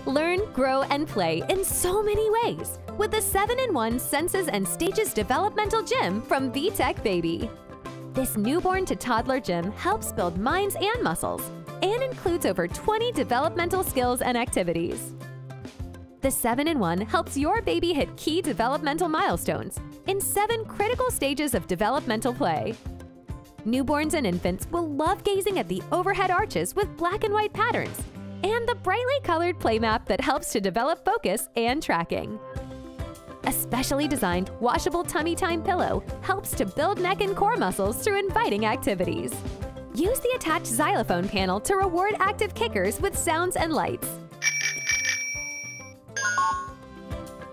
Learn, grow, and play in so many ways with the 7-in-1 Senses and Stages Developmental Gym from VTech Baby. This newborn-to-toddler gym helps build minds and muscles and includes over 20 developmental skills and activities. The 7-in-1 helps your baby hit key developmental milestones in 7 critical stages of developmental play. Newborns and infants will love gazing at the overhead arches with black and white patterns and the brightly colored play map that helps to develop focus and tracking. A specially designed washable tummy time pillow helps to build neck and core muscles through inviting activities. Use the attached xylophone panel to reward active kickers with sounds and lights.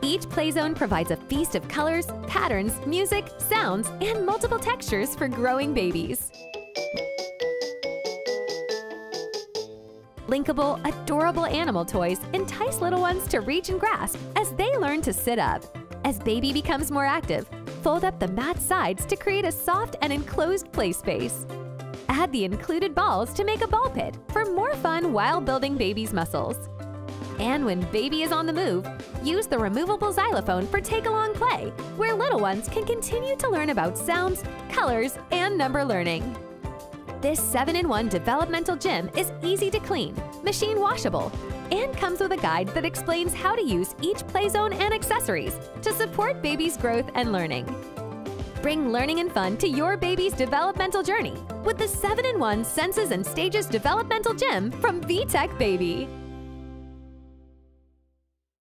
Each play zone provides a feast of colors, patterns, music, sounds, and multiple textures for growing babies. Linkable, adorable animal toys entice little ones to reach and grasp as they learn to sit up. As baby becomes more active, fold up the mat sides to create a soft and enclosed play space. Add the included balls to make a ball pit for more fun while building baby's muscles. And when baby is on the move, use the removable xylophone for take-along play, where little ones can continue to learn about sounds, colors, and number learning. This 7-in-1 developmental gym is easy to clean, machine washable, and comes with a guide that explains how to use each play zone and accessories to support baby's growth and learning. Bring learning and fun to your baby's developmental journey with the 7-in-1 Senses and Stages Developmental Gym from VTech Baby.